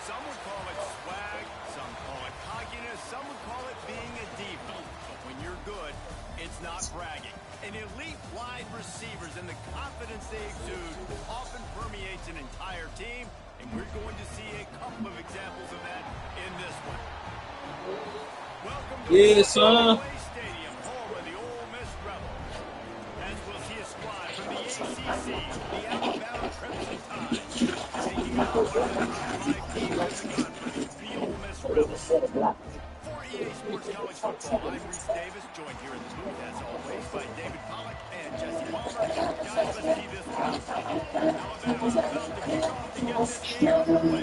Some would call it swag, some call it cockiness, some would call it being a diva. But when you're good, it's not bragging. An elite wide receivers and the confidence they exude often permeates an entire team, and we're going to see a couple of examples of that in this one. Welcome to Stadium, home of the Ole Miss Rebels. As we'll see a squad from the ACC, the Alabama Crimson Tide, taking on one of the top 5 teams in the country, the Ole Miss Rebels. For EA Sports College Football, I'm Reese Davis, joined here in the booth, as always, by David Pollack and Jesse Palmer. Guys, let's see this one. Alabama about to kick off to get this game underway.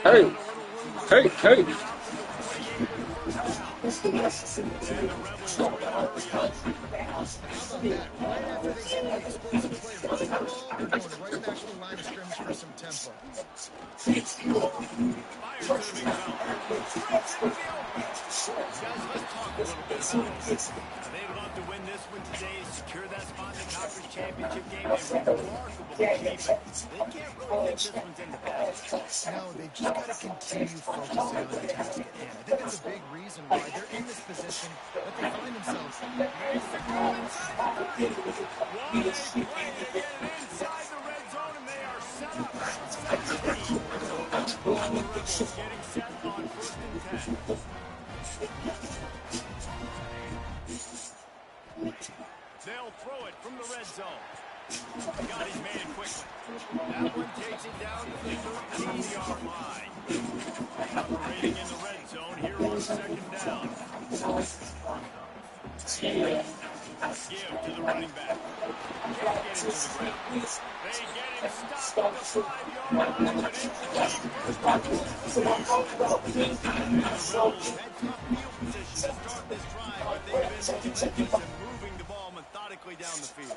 Hey. They'd love to win this one today, secure that spot in the conference championship game. A remarkable achievement. They can't really think this one's in the bag. No, they've just got to continue focusing on the task at hand. I think that's a big reason why they're in this position that they find themselves in. Inside the red zone, and they are set up. The Rebels getting set on 1st and 10. They'll throw it from the red zone. Got his man quickly. That one takes it down to the 13-yard line. Operating in the red zone here on 2nd down. Give to the running back. Can't get him to the ground. They get him stopped at the 5-yard line, but it will be first and goal. And the Rebels had tough field position to start this drive, but they've been relentless in moving the ball methodically down the field.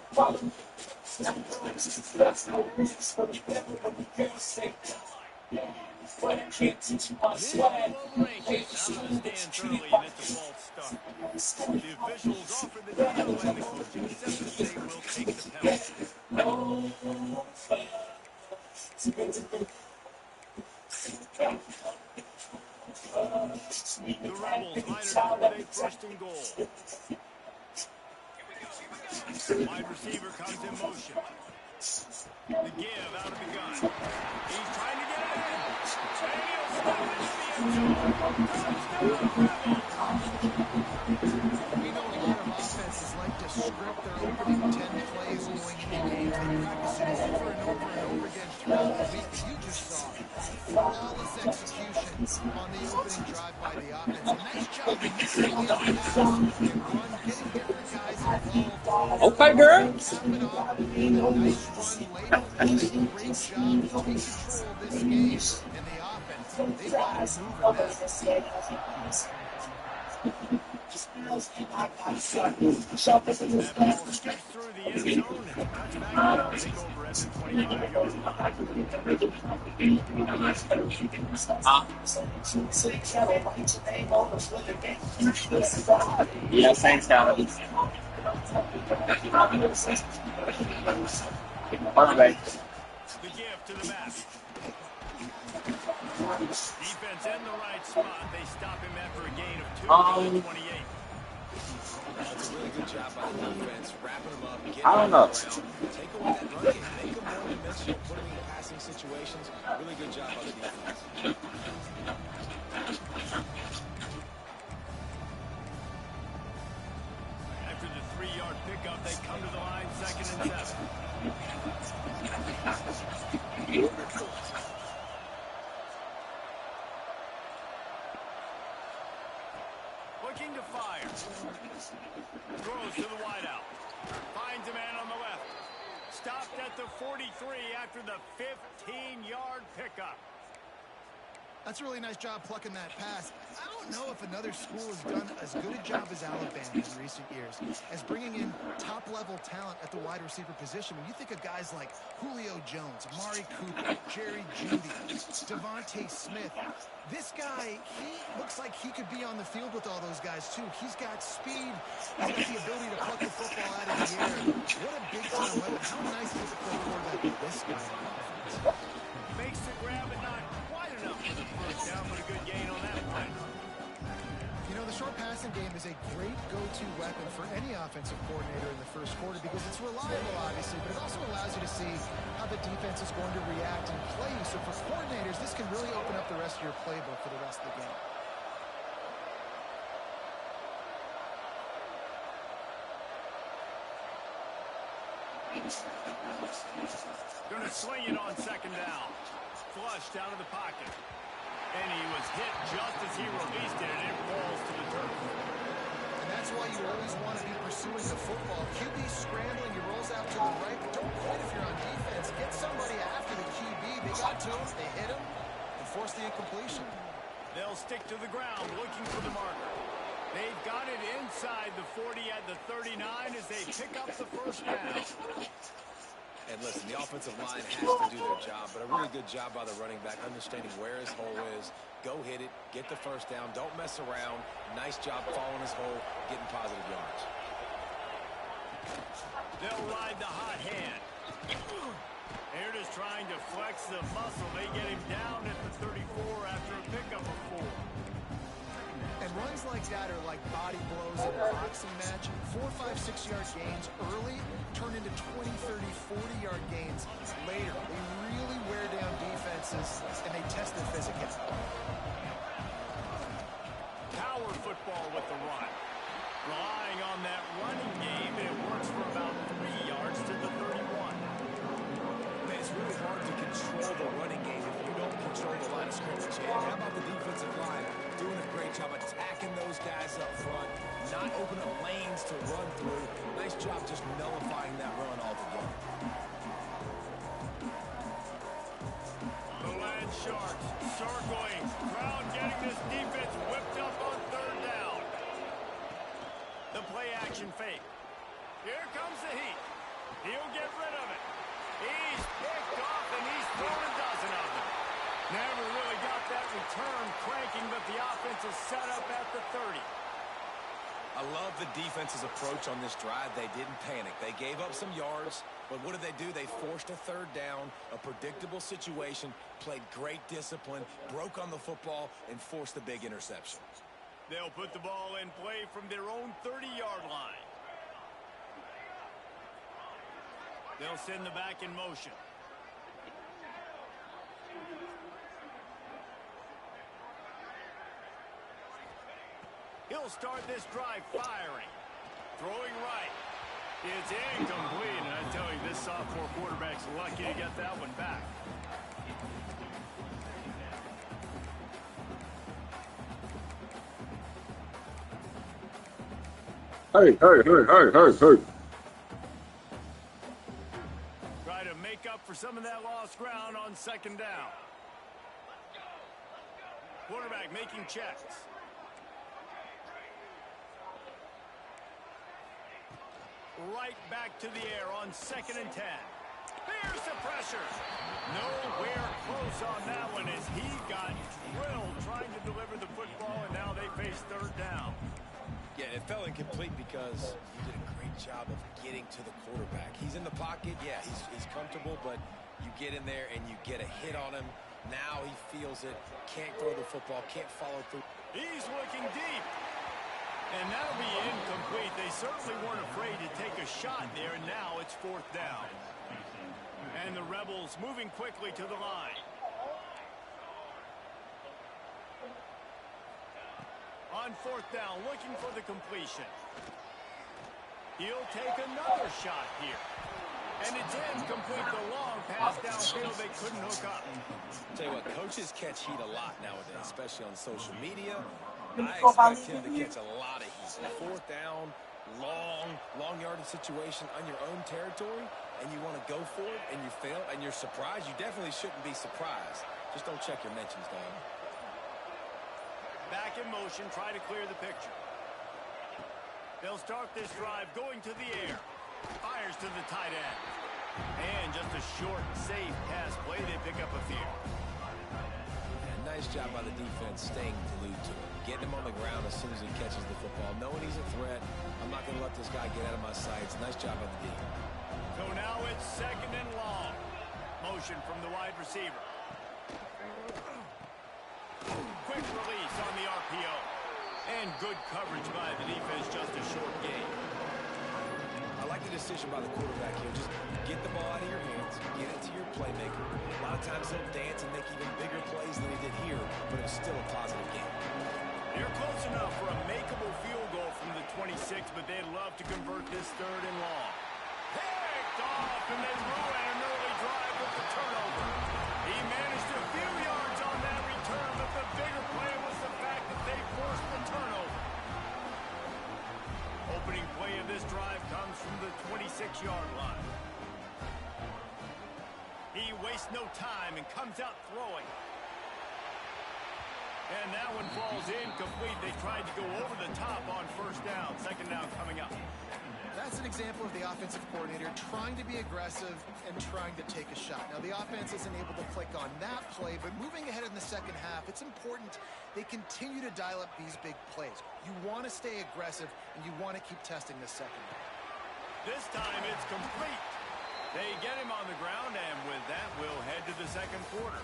The officials offer the deal, and the coaching says that they will take the penalty. The Rebels line it up with a 1st and goal. Wide receiver comes in motion. The give out of the gun. He's trying to get it in. And he'll step into the end zone. We know a lot of offenses like to script their opening 10 plays going into games. They practice it over and over and over again throughout the week. You just saw flawless execution on the opening drive by the offense. A nice job mixing in the pass and run, getting different guys involved. Okay, girl. Nice run late on. Great job taking control of this game. And the offense, they've got it moving now. That ball skips through the end zone and cuts back out. Take over at the 25-yard line. Yeah, thanks, Alan. Perfect. The give to the back. Defense in the right spot. They stop him after a gain of 2 28. That's a really good job by the defense, wrapping him up. I don't know. Take away that run game, make him more dimensional, put him in passing situations. Really good job by the defense. After the 3-yard pickup, they come to the line, 2nd and 7. Looking to fire. Throws to the wideout. Finds a man on the left. stopped at the 43 after the 15-yard pickup. That's a really nice job plucking that pass. I don't know if another school has done as good a job as Alabama in recent years as bringing in top-level talent at the wide receiver position. When you think of guys like Julio Jones, Amari Cooper, Jerry Jeudy, Devontae Smith, this guy, he looks like he could be on the field with all those guys, too. He's got speed. He's got the ability to pluck the football out of the air. What a big-time weapon. How nice is it to play quarterback with this guy on offense? Makes the grab and not quite enough for the first down, but a good gain on that one. You know, the short passing game is a great go-to weapon for any offensive coordinator in the first quarter because it's reliable, obviously, but it also allows you to see how the defense is going to react and play you. So for coordinators, this can really open up the rest of your playbook for the rest of the game. Going to swing it on second down. Flushed out of the pocket. And he was hit just as he released it, and it falls to the turf. And that's why you always want to be pursuing the football. QB scrambling, he rolls out to the right, but don't quit if you're on defense. Get somebody after the QB. They got to him, they hit him, and force the incompletion. They'll stick to the ground looking for the marker. They've got it inside the 40 at the 39 as they pick up the first down. And listen, the offensive line has to do their job, but a really good job by the running back, understanding where his hole is. Go hit it, get the first down, don't mess around. Nice job following his hole, getting positive yards. They'll ride the hot hand. They're just trying to flex the muscle. They get him down at the 34 after a pickup of 4. And runs like that are like body blows in a boxing match. 4, 5, 6-yard gains early turn into 20, 30, 40-yard gains later. They really wear down defenses, and they test their physicality. Power football with the run. Relying on that running game, and it works for about 3 yards to the 31. Man, it's really hard to control the running game if you don't control the line of scrimmage. And how about the defensive line doing a great job attacking those guys up front, not opening up lanes to run through. Nice job just nullifying that run altogether. The Land Sharks circling. Crowd getting this defense whipped up on third down. The play action fake. Here comes the heat. He'll get rid of it. He's picked off and he's thrown a dozen of them. Never really got that return cranking, but the offense is set up at the 30. I love the defense's approach on this drive. They didn't panic. They gave up some yards, but what did they do? They forced a third down, a predictable situation, played great discipline, broke on the football, and forced the big interception. They'll put the ball in play from their own 30-yard line. They'll send the back in motion. He'll start this drive firing. Throwing right. It's incomplete, and I tell you, this sophomore quarterback's lucky to get that one back. Hey. Try to make up for some of that lost ground on second down. Quarterback making checks. Right back to the air on 2nd and 10. There's the pressure. Nowhere close on that one as he got drilled trying to deliver the football, and now they face third down. Yeah, it fell incomplete because you did a great job of getting to the quarterback. He's in the pocket. Yeah, he's comfortable, but you get in there and you get a hit on him. Now he feels it. Can't throw the football. Can't follow through. He's looking deep. And that'll be incomplete. They certainly weren't afraid to take a shot there, and now it's 4th down. And the Rebels moving quickly to the line. On 4th down, looking for the completion. He'll take another shot here. And it's incomplete. The long pass downfield, they couldn't hook up. Tell you what, coaches catch heat a lot nowadays, especially on social media. I expect him to catch a lot of heat. 4th down, long yardage situation on your own territory. and you want to go for it, and you fail, and you're surprised, you definitely shouldn't be surprised. Just don't check your mentions, dog. Back in motion, try to clear the picture. They'll start this drive going to the air. Fires to the tight end. And just a short, safe pass play. They pick up a few. Yeah, nice job by the defense staying glued to him. Getting him on the ground as soon as he catches the football. Knowing he's a threat, I'm not going to let this guy get out of my sights. Nice job by the D. So now it's 2nd and long. Motion from the wide receiver. Quick release on the RPO. And good coverage by the defense, just a short gain. I like the decision by the quarterback here. Just get the ball out of your hands, get it to your playmaker. A lot of times he'll dance and make even bigger plays than he did here, but it was still a positive game. They're close enough for a makeable field goal from the 26, but they'd love to convert this 3rd and long. Picked off, and they ruin an early drive with the turnover. He managed a few yards on that return, but the bigger play was the fact that they forced the turnover. Opening play of this drive comes from the 26-yard line. He wastes no time and comes out throwing. And that one falls incomplete. They tried to go over the top on 1st down. 2nd down coming up. That's an example of the offensive coordinator trying to be aggressive and trying to take a shot. Now, the offense isn't able to click on that play, but moving ahead in the 2nd half, it's important they continue to dial up these big plays. You want to stay aggressive, and you want to keep testing the 2nd half. This time it's complete. They get him on the ground, and with that, we'll head to the 2nd quarter.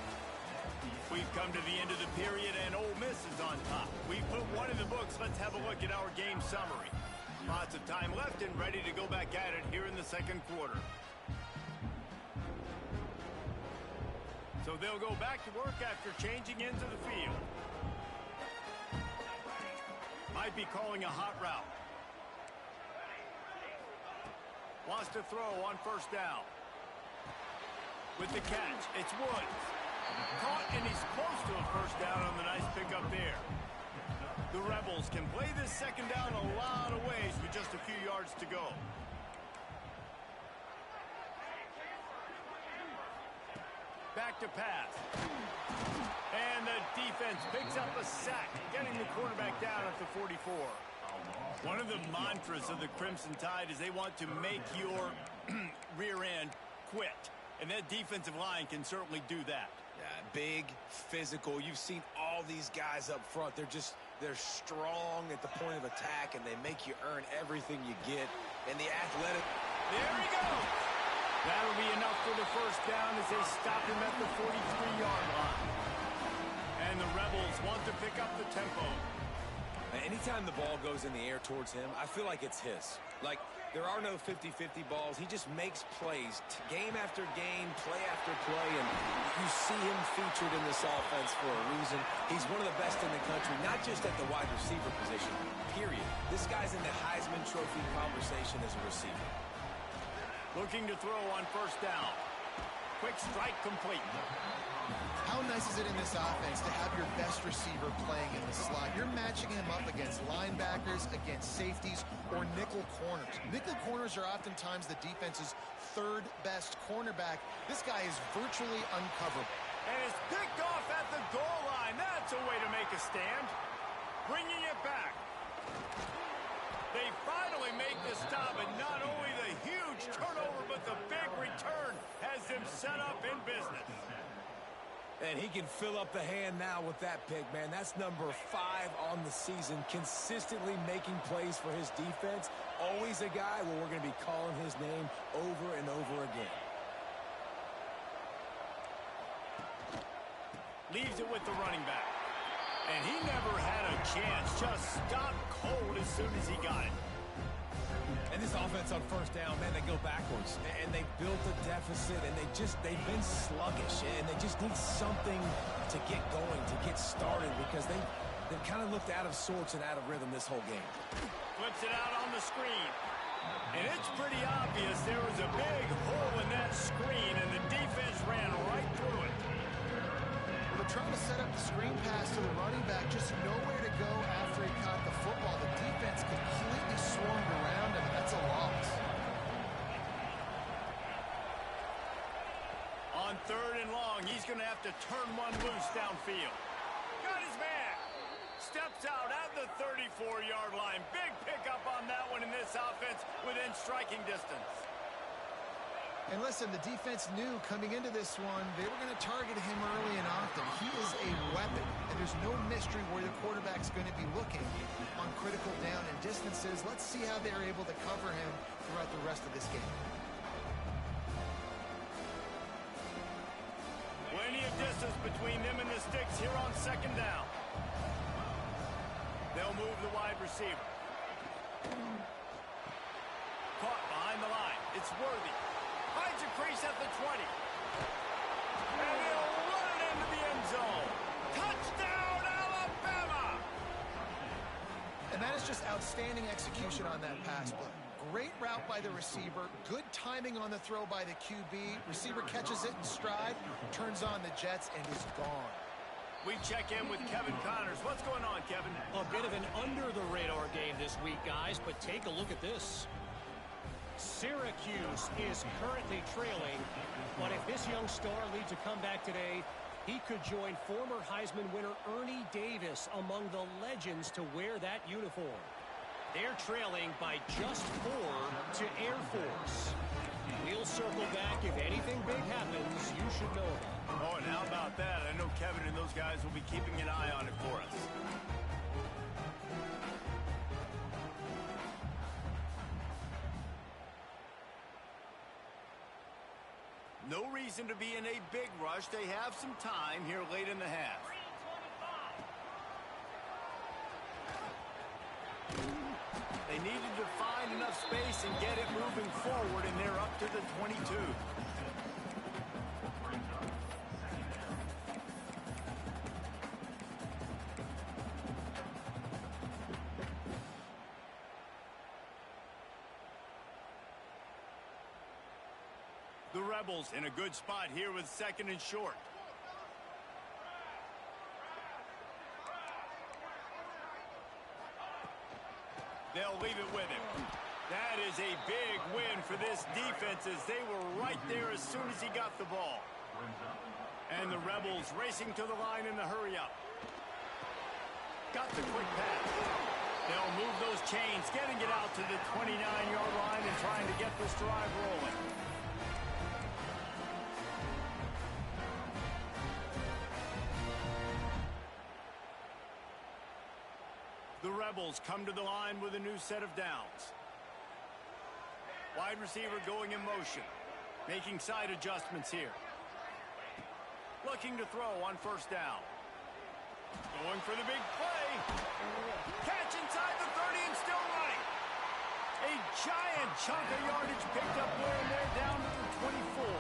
We've come to the end of the period, and Ole Miss is on top. We put one in the books. Let's have a look at our game summary. Lots of time left and ready to go back at it here in the 2nd quarter. So they'll go back to work after changing into the field. Might be calling a hot route. Wants to throw on 1st down. With the catch, it's Woods. Caught, and he's close to a 1st down on the nice pickup there. The Rebels can play this 2nd down a lot of ways with just a few yards to go. Back to pass. And the defense picks up a sack, getting the quarterback down at the 44. One of the mantras of the Crimson Tide is they want to make your rear end quit. And that defensive line can certainly do that. Yeah, big, physical. You've seen all these guys up front. They're strong at the point of attack, and they make you earn everything you get. And the athletic... There he goes. That'll be enough for the 1st down as they stop him at the 43-yard line. And the Rebels want to pick up the tempo. Anytime the ball goes in the air towards him, I feel like it's his. Like, there are no 50-50 balls. He just makes plays game after game, play after play, and you see him featured in this offense for a reason. He's one of the best in the country, not just at the wide receiver position, period. This guy's in the Heisman Trophy conversation as a receiver. Looking to throw on 1st down. Quick strike complete. How nice is it in this offense to have your best receiver playing in the slot? You're matching him up against linebackers, against safeties, or nickel corners. Nickel corners are oftentimes the defense's 3rd best cornerback. This guy is virtually uncoverable. And it's picked off at the goal line. That's a way to make a stand. Bringing it back. They finally make the stop, and not only the huge turnover, but the big return has them set up in business. And he can fill up the hand now with that pick, man. That's number 5 on the season, consistently making plays for his defense. Always a guy where we're going to be calling his name over and over again. Leaves it with the running back. And he never had a chance. Just stopped cold as soon as he got it. And this offense on 1st down, man, they go backwards. And they built a deficit, and they've been sluggish. And they just need something to get going, to get started, because they've kind of looked out of sorts and out of rhythm this whole game. Flips it out on the screen. And it's pretty obvious there was a big hole in that screen, and the defense ran right through it. We're trying to set up the screen pass to the running back, just nowhere to go after he caught the football. The defense completely swarmed around him. That's a loss. 3rd and long. He's going to have to turn one loose downfield. Got his man. Steps out at the 34-yard line. Big pickup on that one in this offense within striking distance. And listen, the defense knew coming into this one, they were going to target him early and often. He is a weapon, and there's no mystery where the quarterback's going to be looking on critical down and distances. Let's see how they're able to cover him throughout the rest of this game. Plenty of distance between them and the sticks here on 2nd down. They'll move the wide receiver. Caught behind the line. It's Worthy. Finds a crease at the 20. And he'll run it into the end zone. Touchdown, Alabama! And that is just outstanding execution on that pass play. Great route by the receiver. Good timing on the throw by the QB. Receiver catches it in stride, turns on the jets, and is gone. We check in with Kevin Connors. What's going on, Kevin? A bit of an under-the-radar game this week, guys, but take a look at this. Syracuse is currently trailing, but if this young star leads a comeback today, he could join former Heisman winner Ernie Davis among the legends to wear that uniform. They're trailing by just 4 to Air Force. We'll circle back. If anything big happens, you should know about it. Oh, and how about that? I know Kevin and those guys will be keeping an eye on it for us. No reason to be in a big rush. They have some time here late in the half. They needed to find enough space and get it moving forward, and they're up to the 22. The Rebels in a good spot here with 2nd and short. They'll leave it with him. That is a big win for this defense as they were right there as soon as he got the ball. And the Rebels racing to the line in the hurry-up. Got the quick pass. They'll move those chains, getting it out to the 29-yard line and trying to get this drive rolling. The Rebels come to the line with a new set of downs. Wide receiver going in motion, making side adjustments here. Looking to throw on 1st down. Going for the big play. Catch inside the 30 and still running. A giant chunk of yardage picked up there, and they're down to the 24.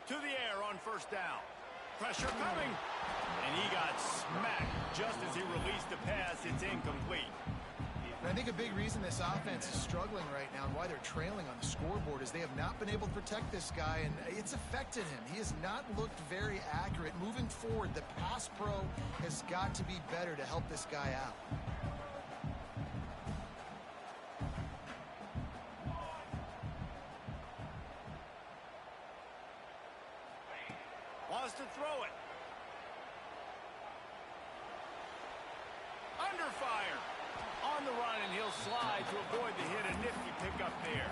To the air on 1st down. Pressure coming. And he got smacked just as he released the pass. It's incomplete. And I think a big reason this offense is struggling right now and why they're trailing on the scoreboard is they have not been able to protect this guy, and it's affected him. He has not looked very accurate. Moving forward, the pass pro has got to be better to help this guy out. Wants to throw it. Under fire. On the run, and he'll slide to avoid the hit. A nifty pickup there.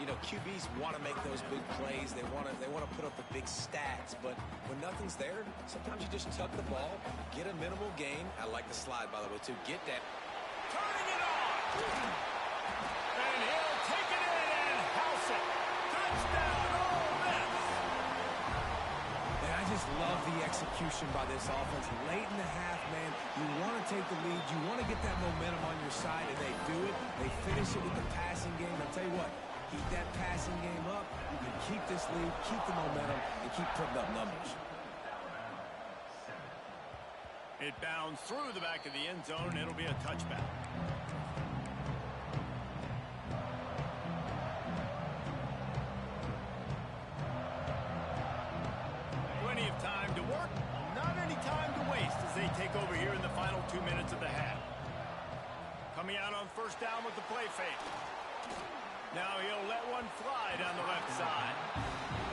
You know, QBs want to make those big plays. They want to put up the big stats. But when nothing's there, sometimes you just tuck the ball, get a minimal gain. I like the slide, by the way, too. Get that. Turning it on. And he'll take it in and house it. Touchdown, Ole Miss. And I just love the execution by this offense. Late in the half, man, you want to take the lead. You want to get that momentum on your side, and they do it. They finish it with the passing game. I'll tell you what, keep that passing game up. You can keep this lead, keep the momentum, and keep putting up numbers. It bounds through the back of the end zone, and it'll be a touchback. first down with the play fake. Now he'll let one fly down the left side.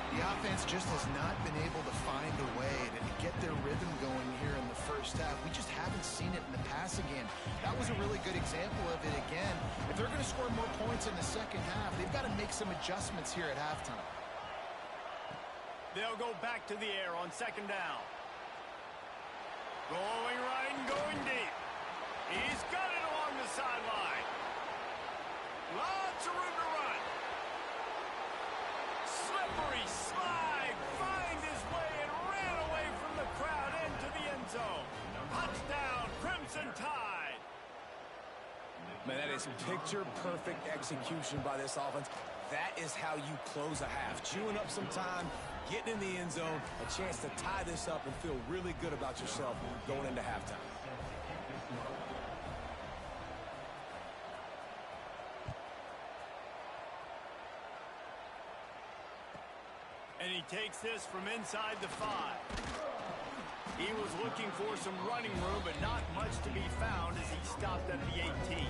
The offense just has not been able to find a way to get their rhythm going here in the first half. We just haven't seen it in the passing game. That was a really good example of it again. If they're going to score more points in the second half, they've got to make some adjustments here at halftime. They'll go back to the air on second down. Going right and going deep. He's got it along the sideline. Lots of room to run. Slippery slide. Find his way and ran away from the crowd into the end zone. Touchdown, Crimson Tide. Man, that is picture-perfect execution by this offense. That is how you close a half. Chewing up some time, getting in the end zone, a chance to tie this up and feel really good about yourself going into halftime. And he takes this from inside the 5. He was looking for some running room, but not much to be found as he stopped at the 18.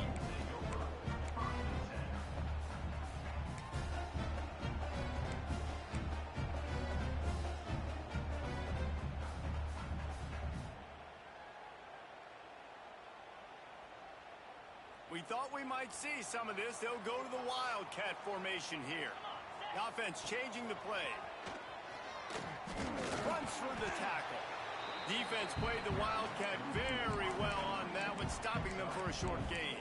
We thought we might see some of this. They'll go to the Wildcat formation here. The offense changing the play. Runs through the tackle. Defense played the Wildcat very well on that one, stopping them for a short gain.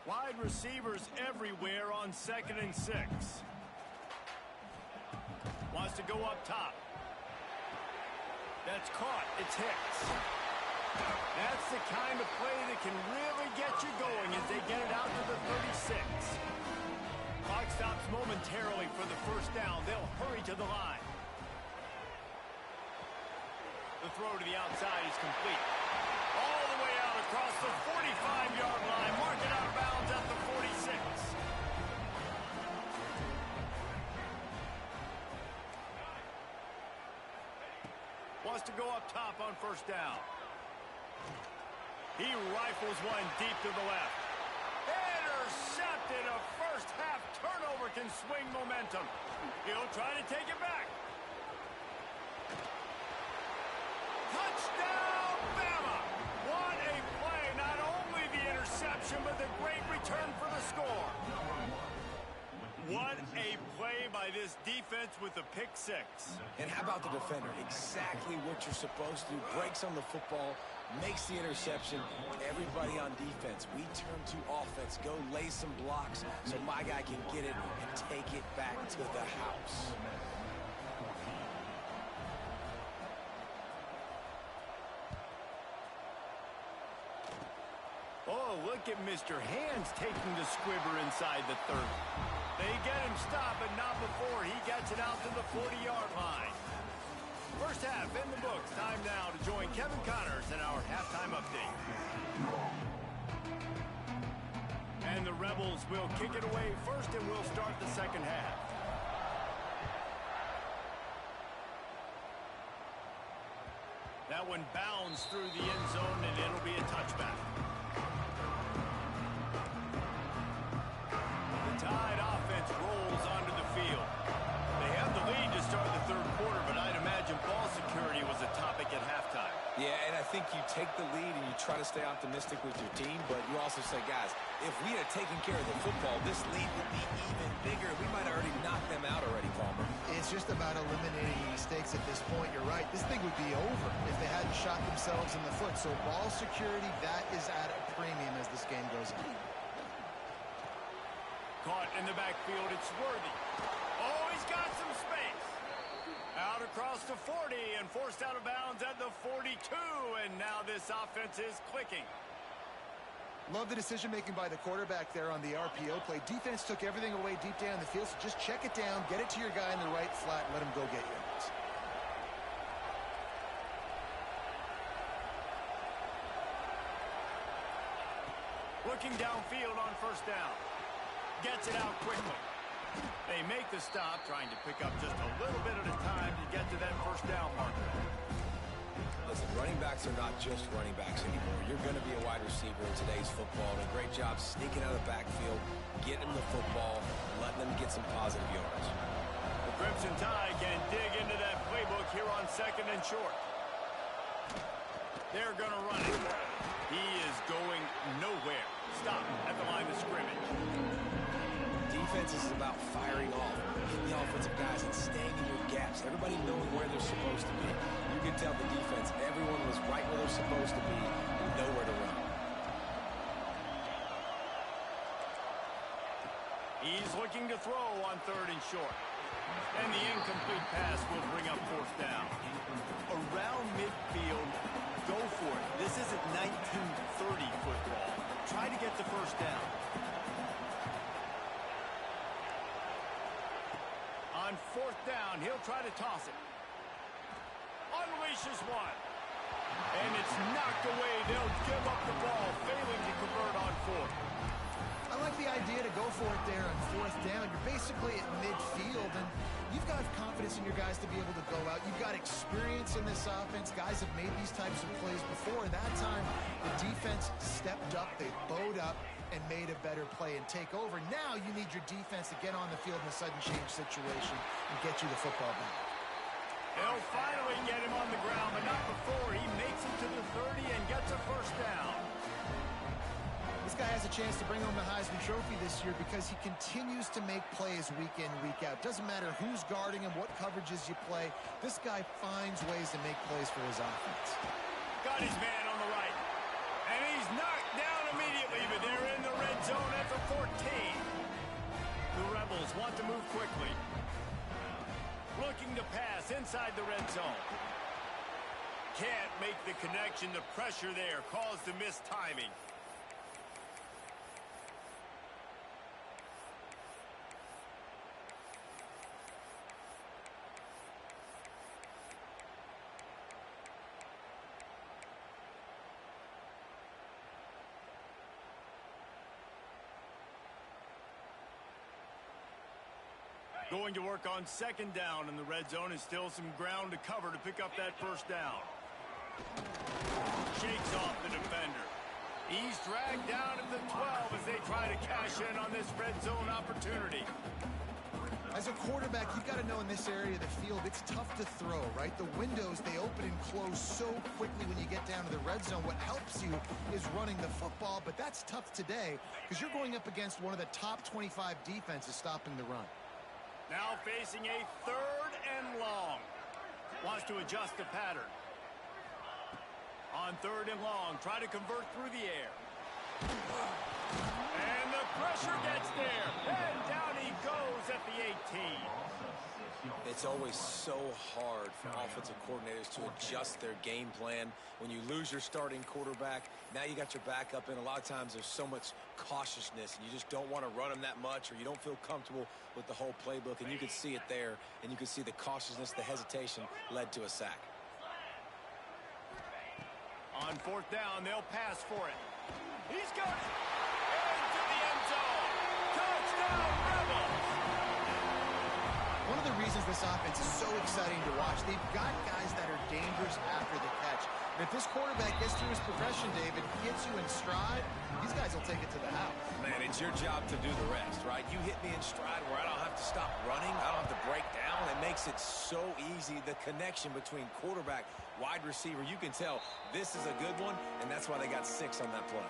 Wide receivers everywhere on 2nd and 6. Wants to go up top. That's caught. It's Hicks. That's the kind of play that can really get you going as they get it out to the 36. Clock stops momentarily for the first down. They'll hurry to the line. The throw to the outside is complete. All the way out across the 45-yard line. Mark it out of bounds at the 46. Wants to go up top on first down. He rifles one deep to the left. Intercepted. A first half turnover can swing momentum. He'll try to take it back. Touchdown, Bama! What a play. Not only the interception, but the great return for the score. What a play by this defense with the pick 6. And how about the defender? Exactly what you're supposed to do. Breaks on the football, makes the interception. Everybody on defense, we turn to offense. Go lay some blocks so my guy can get it and take it back to the house. Oh, look at Mr. Hands taking the squibber inside the 30. They get him stopped, but not before he gets it out to the 40-yard line. First half in the books. Time now to join Kevin Connors in our halftime update. And the Rebels will kick it away first, and we'll start the second half. That one bounds through the end zone, and it'll be a touchback. Tide offense rolls onto the field. They have the lead to start the third quarter, but I'd imagine ball security was a topic at halftime. Yeah, and I think you take the lead and you try to stay optimistic with your team, but you also say, guys, if we had taken care of the football, this lead would be even bigger. We might have already knocked them out already, Palmer. It's just about eliminating mistakes at this point. You're right. This thing would be over if they hadn't shot themselves in the foot. So ball security, that is at a premium as this game goes on. Caught in the backfield, it's Worthy. Oh, he's got some space. Out across the 40 and forced out of bounds at the 42. And now this offense is clicking. Love the decision-making by the quarterback there on the RPO play. Defense took everything away deep down in the field, so just check it down, get it to your guy in the right flat, and let him go get yours. Looking Pushing downfield on first down. Gets it out quickly. They make the stop, trying to pick up just a little bit at a time to get to that first down marker. Listen, running backs are not just running backs anymore. You're going to be a wide receiver in today's football. And a great job sneaking out of the backfield, getting them the football, letting them get some positive yards. The Crimson Tide can dig into that playbook here on 2nd and short. They're going to run it. He is going nowhere. Stop at the line of scrimmage. Defense is about firing off, hitting the offensive guys, and staying in your gaps. Everybody knowing where they're supposed to be. You can tell the defense, everyone was right where they're supposed to be, and nowhere to run. He's looking to throw on 3rd and short. And the incomplete pass will bring up 4th down. Around midfield, go for it. This isn't 1930 football. Try to get the first down. On 4th down, he'll try to toss it. Unleashes one. And it's knocked away. They'll give up the ball, failing to convert on 4th. I like the idea to go for it there on 4th down. You're basically at midfield, and you've got confidence in your guys to be able to go out. You've got experience in this offense. Guys have made these types of plays before. That time, the defense stepped up. They bowed up and made a better play and take over. Now you need your defense to get on the field in a sudden change situation and get you the football back. They'll finally get him on the ground, but not before he makes it to the 30 and gets a first down. This guy has a chance to bring home the Heisman Trophy this year because he continues to make plays week in, week out. Doesn't matter who's guarding him, what coverages you play. This guy finds ways to make plays for his offense. Got his man on the right. And he's knocked down immediately, but they're in the red zone at the 14. The Rebels want to move quickly. Looking to pass inside the red zone. Can't make the connection. The pressure there caused the missed timing. Going to work on 2nd down in the red zone, and still some ground to cover to pick up that first down. Shakes off the defender. He's dragged down at the 12 as they try to cash in on this red zone opportunity. As a quarterback, you've got to know in this area of the field, it's tough to throw, right? The windows, they open and close so quickly when you get down to the red zone. What helps you is running the football, but that's tough today because you're going up against one of the top 25 defenses stopping the run. Now facing a 3rd and long. Wants to adjust the pattern. On 3rd and long, try to convert through the air. And the pressure gets there. And down he goes at the 18. It's always so hard for offensive coordinators to adjust their game plan. When you lose your starting quarterback, now you got your backup in. A lot of times there's so much cautiousness, and you just don't want to run them that much, or you don't feel comfortable with the whole playbook, and you can see it there, and you can see the cautiousness, the hesitation led to a sack. On 4th down, they'll pass for it. He's got it. Into the end zone. Touchdown, Rebels. One of the reasons this offense is so exciting to watch, they've got guys that are dangerous after the catch. And if this quarterback gets through his progression, David, gets you in stride, these guys will take it to the house. Man, it's your job to do the rest, right? You hit me in stride where I don't have to stop running. I don't have to break down. It makes it so easy, the connection between quarterback, wide receiver. You can tell this is a good one, and that's why they got 6 on that play.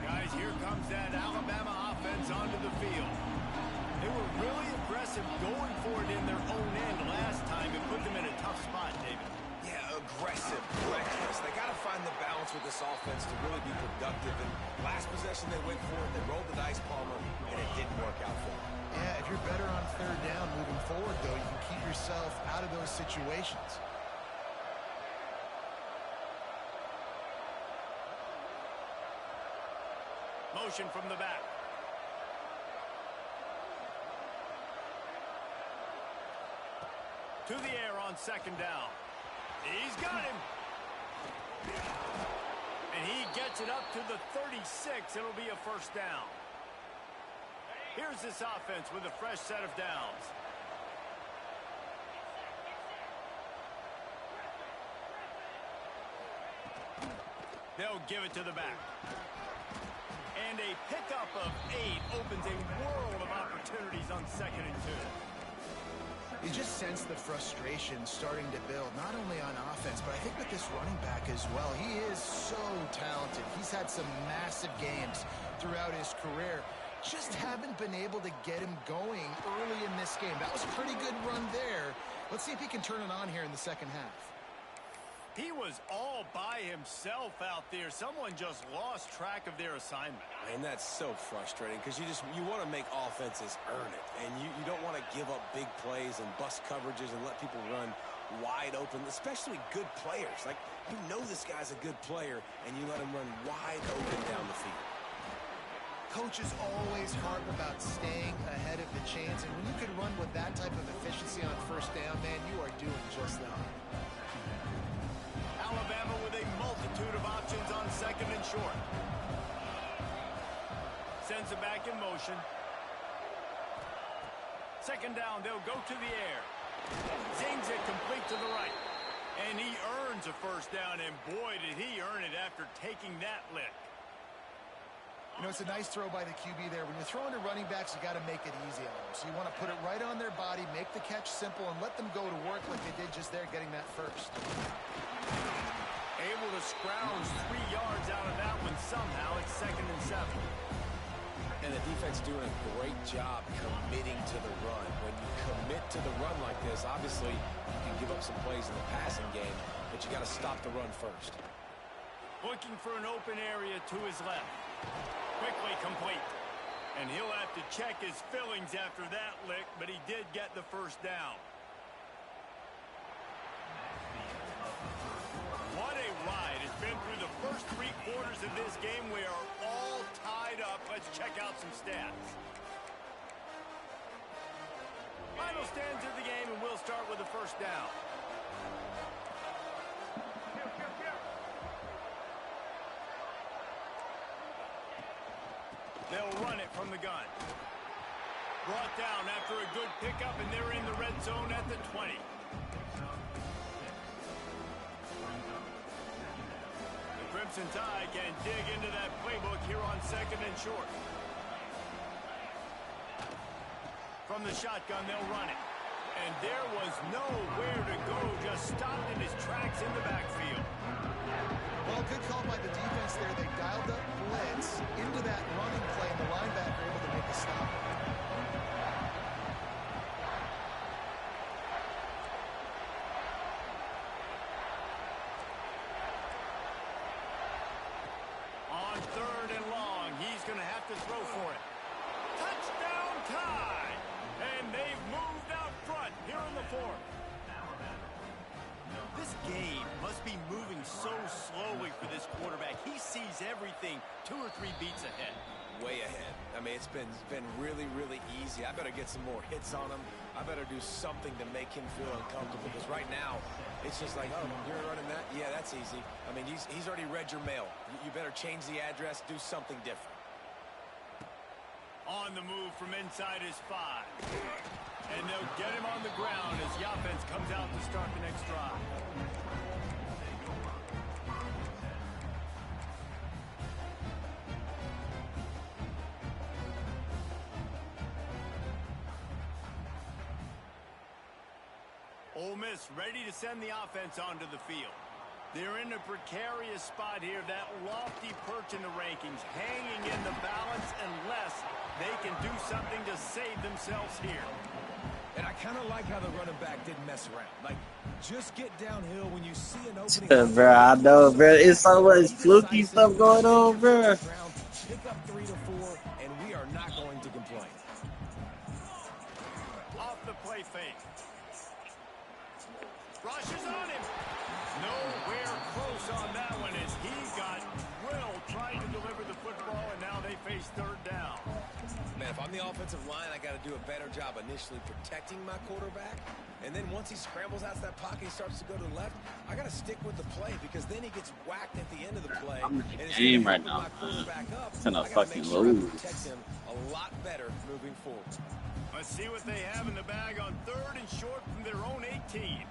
Guys, here comes that Alabama offense onto the field. They were really aggressive going for it in their own end last time and put them in a tough spot, David. Yeah, aggressive, reckless. They got to find the balance with this offense to really be productive. And last possession they went for it, they rolled the dice, Palmer, and it didn't work out for them. Yeah, if you're better on 3rd down moving forward, though, you can keep yourself out of those situations. Motion from the back. To the air on second down. He's got him. And he gets it up to the 36. It'll be a first down. Here's this offense with a fresh set of downs. They'll give it to the back. And a pickup of 8 opens a world of opportunities on 2nd and 2. You just sense the frustration starting to build, not only on offense, but I think with this running back as well. He is so talented. He's had some massive games throughout his career. Just haven't been able to get him going early in this game. That was a pretty good run there. Let's see if he can turn it on here in the second half. He was all by himself out there. Someone just lost track of their assignment. And that's so frustrating because you want to make offenses earn it. And you don't want to give up big plays and bust coverages and let people run wide open, especially good players. Like, you know this guy's a good player, and you let him run wide open down the field. Coaches always harp about staying ahead of the chains, and when you can run with that type of efficiency on first down, man, you are doing just that. Alabama with a multitude of options on 2nd and short. Sends it back in motion. 2nd down, they'll go to the air. Zings it complete to the right. And he earns a first down, and boy, did he earn it after taking that lick. You know, it's a nice throw by the QB there. When you're throwing to running backs, you got to make it easy on them. So you want to put it right on their body, make the catch simple, and let them go to work like they did just there, getting that first. Able to scrounge 3 yards out of that one somehow. It's 2nd and 7. And the defense doing a great job committing to the run. When you commit to the run like this, obviously you can give up some plays in the passing game, but you got to stop the run first. Looking for an open area to his left. Quickly complete. And he'll have to check his fillings after that lick, but he did get the first down. What a ride. It's been through the first 3 quarters of this game. We are all tied up. Let's check out some stats. Final stands of the game, and we'll start with the first down. They'll run it from the gun. Brought down after a good pickup, and they're in the red zone at the 20. The Crimson Tide can dig into that playbook here on 2nd and short. From the shotgun, they'll run it. And there was nowhere to go, just stopped in his tracks in the backfield. Well, good call by the defense there. They dialed up blitz into that running play, and the linebacker able to make a stop. On 3rd and long, he's going to have to throw for it. Touchdown Tide! And they've moved out front here in the 4th. This game must be moving so slowly for this quarterback. He sees everything 2 or 3 beats ahead. Way ahead. I mean, it's been really, really easy. I better get some more hits on him. I better do something to make him feel uncomfortable, because right now it's just like, oh, you're running that? Yeah, that's easy. I mean, he's already read your mail. You better change the address, do something different. On the move from inside his 5. And they'll get him on the ground as the offense comes out to start the next drive. Ole Miss ready to send the offense onto the field. They're in a precarious spot here, that lofty perch in the rankings, hanging in the balance unless they can do something to save themselves here. And I kind of like how the running back didn't mess around. Like, just get downhill when you see an opening. Bro, I know, bro. It's so much fluky stuff going on, bro. Pick up 3 to 4, and we are not going to complain. Off the play fake. Rushes on him. Nowhere close on that one as he got drilled trying to deliver the football, and now they face 3rd down. Man, if I'm the offensive line, I got to do a better job initially protecting my quarterback. And then once he scrambles out to that pocket, he starts to go to the left, I got to stick with the play because then he gets whacked at the end of the play. I'm in And the it's game going right to now, my man. quarterback up. It's gonna I got to make fucking sure I lose. protect him a lot better moving forward. Let's see what they have in the bag on 3rd and short from their own 18.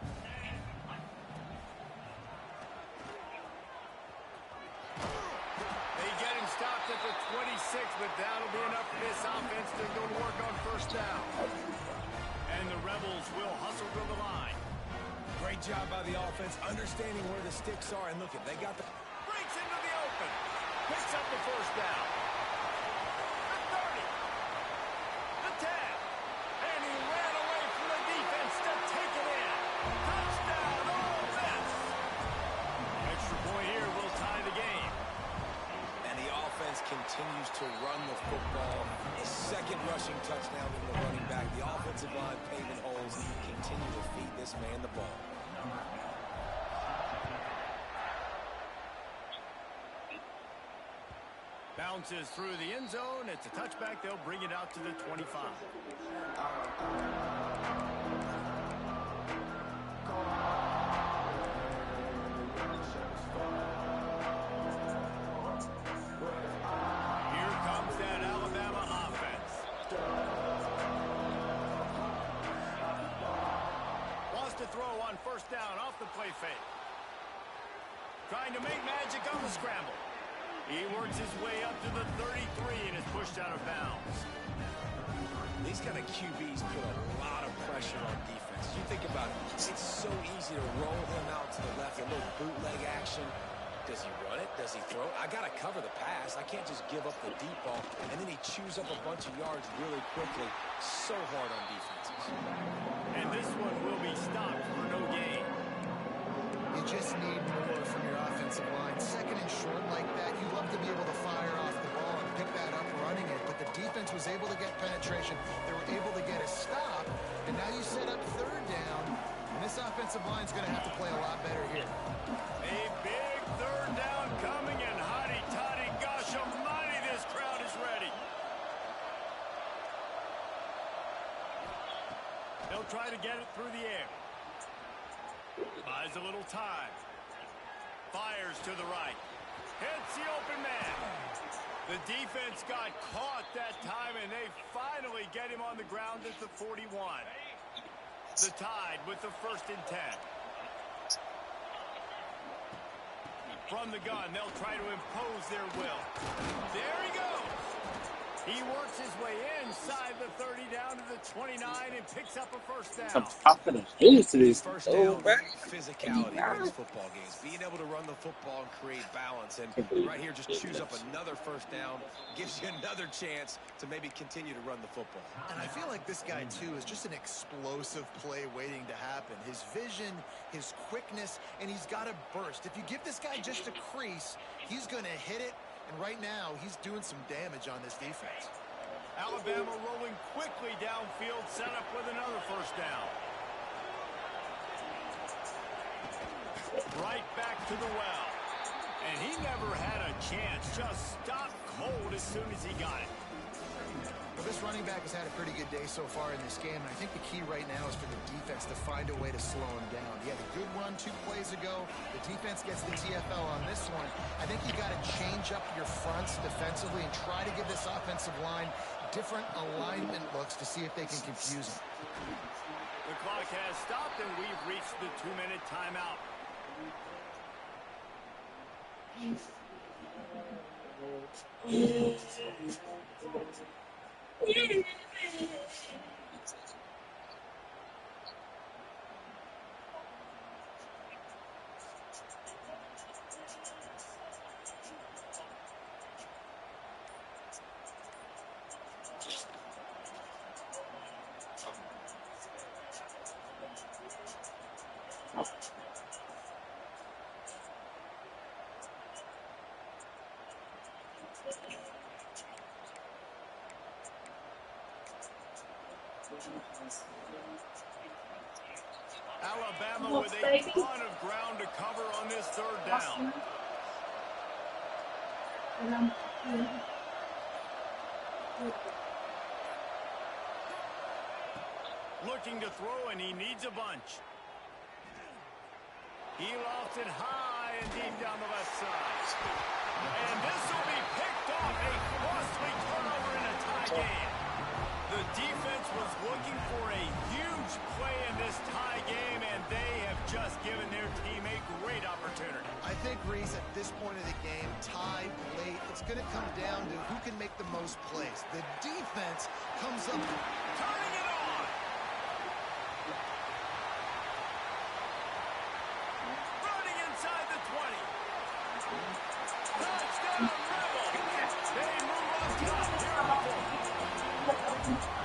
They get him stopped at the 26, but that'll be enough for this offense to go to work on 1st down. And the Rebels will hustle to the line. Great job by the offense, understanding where the sticks are. And look, they got the... Breaks into the open. Picks up the 1st down. The 30. The 10. And he ran away from the defense to take it in. Touchdown, Ole Miss. Extra point here will tie the game. And the offense continues to run the football. A 2nd rushing touchdown from the running back. The offensive line paving holes. Continue to feed this man the ball. Bounces through the end zone. It's a touchback. They'll bring it out to the 25. Here comes that Alabama offense. Wants to throw on 1st down off the play fake. Trying to make magic on the scramble. He works his way up to the 33 and is pushed out of bounds. These kind of QBs put a lot of pressure on defense. You think about it. It's so easy to roll him out to the left, a little bootleg action. Does he run it? Does he throw it? I got to cover the pass. I can't just give up the deep ball. And then he chews up a bunch of yards really quickly. So hard on defenses. And this one will be stopped for no gain. You just need more from your offensive line. 2nd and short like that, you love to be able to fire off the ball and pick that up running it. But the defense was able to get penetration. They were able to get a stop. And now you set up 3rd down. And this offensive line is going to have to play a lot better here. A big 3rd down coming, and hotty toddy, gosh almighty, this crowd is ready. They'll try to get it through the air. Buys a little time. Fires to the right. Hits the open man. The defense got caught that time, and they finally get him on the ground at the 41. The Tide with the 1st and 10. From the gun, they'll try to impose their will. There he goes. He works his way inside the 30 down to the 29 and picks up a 1st down. I'm top of the face to this. 1st Oh, down, physicality wins football games. Being able to run the football and create balance. And right here, just chews up another 1st down. Gives you another chance to maybe continue to run the football. And I feel like this guy, too, is just an explosive play waiting to happen. His vision, his quickness, and he's got a burst. If you give this guy just a crease, he's going to hit it. And right now, he's doing some damage on this defense. Alabama rolling quickly downfield, set up with another 1st down. Right back to the well. And he never had a chance. Just stopped cold as soon as he got it. Well, this running back has had a pretty good day so far in this game, and I think the key right now is for the defense to find a way to slow him down. He had a good run 2 plays ago. The defense gets the TFL on this one. I think you got to change up your fronts defensively and try to give this offensive line different alignment looks to see if they can confuse him. The clock has stopped, and we've reached the 2-minute timeout. Alabama with a ton of ground to cover on this 3rd down. Looking to throw, and he needs a bunch. He lofts it high and deep down the left side. And this will be picked off. A costly turnover in a tie game. The defense was looking for a huge play in this tie game, and they have just given their team a great opportunity. I think, Reese, at this point of the game, tied late, it's going to come down to who can make the most plays. The defense comes up. Turning it on. Running inside the 20. Touchdown, Rebel. They move on top. Beautiful.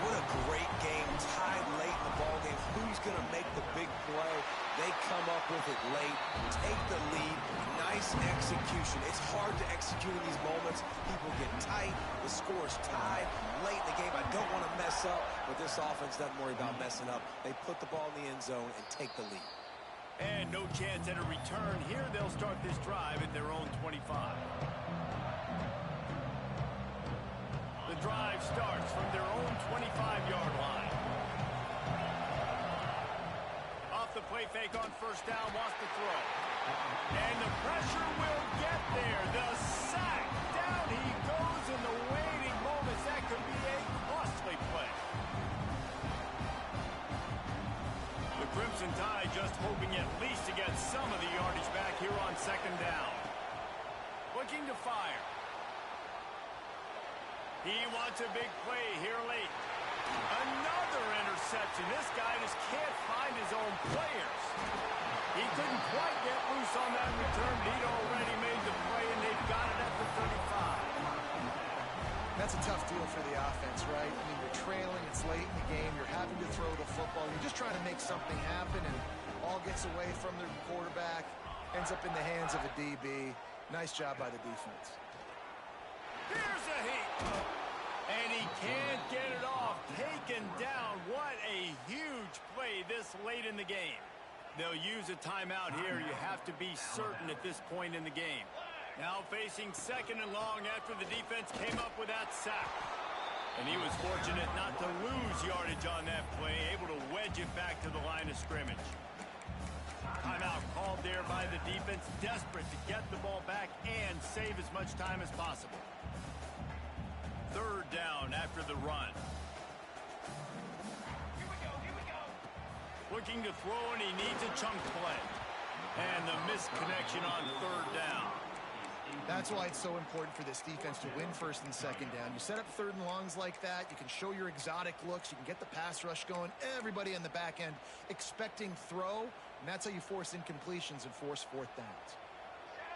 What a great game, tied late in the ballgame. Who's going to make the big play? They come up with it late, take the lead. Nice execution. It's hard to execute in these moments. People get tight. The score's tied late in the game. I don't want to mess up, but this offense doesn't worry about messing up. They put the ball in the end zone and take the lead. And no chance at a return. Here they'll start this drive at their own 25. The drive starts from their own 25-yard line. Off the play fake on first down, wants to throw. And the pressure will get there. The sack. Down he goes in the waiting moments. That could be a costly play. The Crimson Tide just hoping at least to get some of the yardage back here on second down. Looking to fire. He wants a big play here late. Another interception. This guy just can't find his own players. He couldn't quite get loose on that return. He'd already made the play, and they've got it at the 35. That's a tough deal for the offense, right? I mean, you're trailing, it's late in the game, you're having to throw the football, you're just trying to make something happen, and all gets away from the quarterback, ends up in the hands of a DB. Nice job by the defense. Here's a heat. And he can't get it off. Taken down. What a huge play this late in the game. They'll use a timeout here. You have to be certain at this point in the game. Now facing second and long after the defense came up with that sack. And he was fortunate not to lose yardage on that play, able to wedge it back to the line of scrimmage. Timeout called there by the defense, desperate to get the ball back and save as much time as possible. Third down after the run. Here we go. Looking to throw, and he needs a chunk play. And the missed connection on third down. That's why it's so important for this defense to win first and second down. You set up third and longs like that, you can show your exotic looks, you can get the pass rush going, everybody on the back end expecting throw, and that's how you force incompletions and force fourth downs.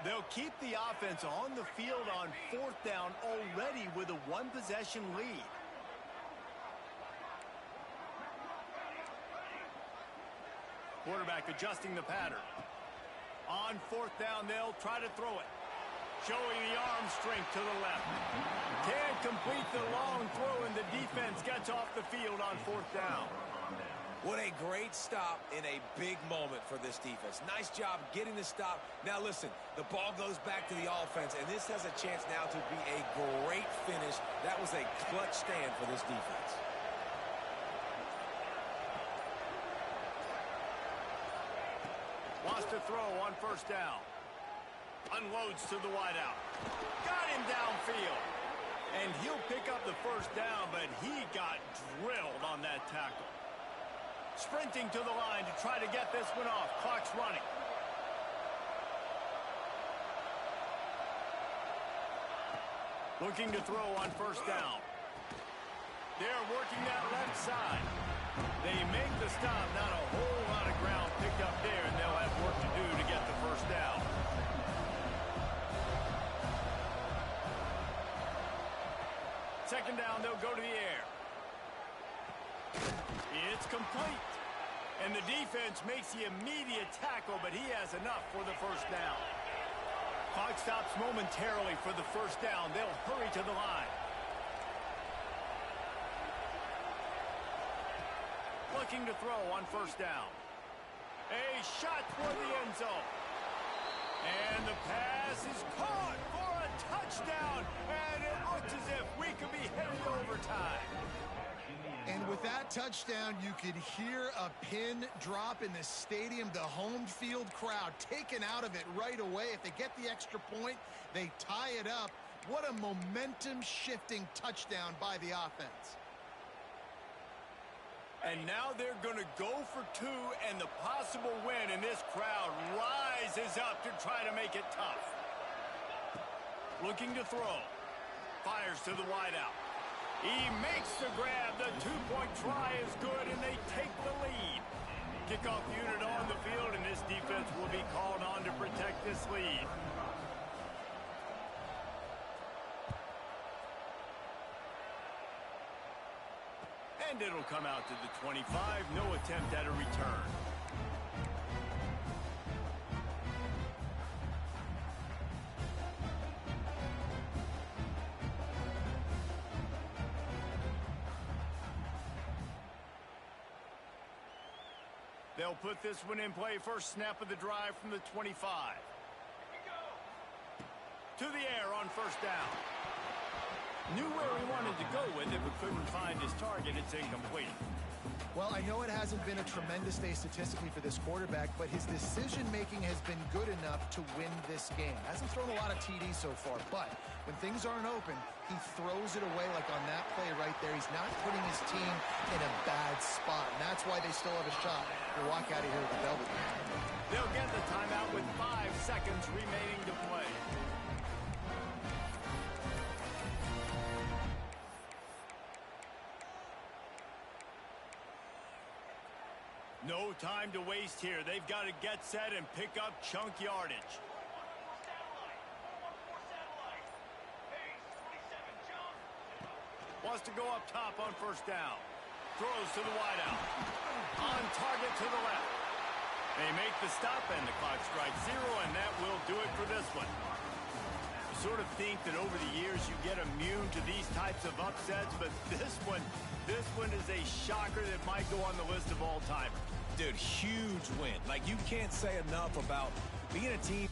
They'll keep the offense on the field on fourth down already with a one-possession lead. Quarterback adjusting the pattern. On fourth down, they'll try to throw it. Showing the arm strength to the left. Can't complete the long throw, and the defense gets off the field on fourth down. What a great stop in a big moment for this defense. Nice job getting the stop. Now listen, the ball goes back to the offense, and this has a chance now to be a great finish. That was a clutch stand for this defense. Wants to throw on first down. Unloads to the wideout. Got him downfield. And he'll pick up the first down, but he got drilled on that tackle. Sprinting to the line to try to get this one off. Clock's running. Looking to throw on first down. They're working that left side. They make the stop. Not a whole lot of ground picked up there, and they'll have work to do to get the first down. Second down, they'll go to the air. It's complete. And the defense makes the immediate tackle, but he has enough for the first down. Clock stops momentarily for the first down. They'll hurry to the line. Looking to throw on first down. A shot toward the end zone. And the pass is caught for a touchdown. And it looks as if we could be headed to overtime. And with that touchdown, you could hear a pin drop in the stadium. The home field crowd taken out of it right away. If they get the extra point, they tie it up. What a momentum-shifting touchdown by the offense. And now they're going to go for two, and the possible win, and this crowd rises up to try to make it tough. Looking to throw. Fires to the wideout. He makes the grab. The two-point try is good, and they take the lead. Kickoff unit on the field, and this defense will be called on to protect this lead. And it'll come out to the 25. No attempt at a return. They'll put this one in play. First snap of the drive from the 25. To the air on first down. Knew where he wanted to go with it, but couldn't find his target. It's incomplete. Well, I know it hasn't been a tremendous day statistically for this quarterback, but his decision-making has been good enough to win this game. Hasn't thrown a lot of TDs so far, but when things aren't open, he throws it away like on that play right there. He's not putting his team in a bad spot, and that's why they still have a shot to walk out of here with the Velvet. They'll get the timeout with 5 seconds remaining to play. No time to waste here. They've got to get set and pick up chunk yardage. Wants to go up top on first down. Throws to the wideout. On target to the left. They make the stop and the clock strikes 0, and that will do it for this one. You sort of think that over the years you get immune to these types of upsets, but this one is a shocker that might go on the list of all-timers. Dude, huge win. Like, you can't say enough about being a team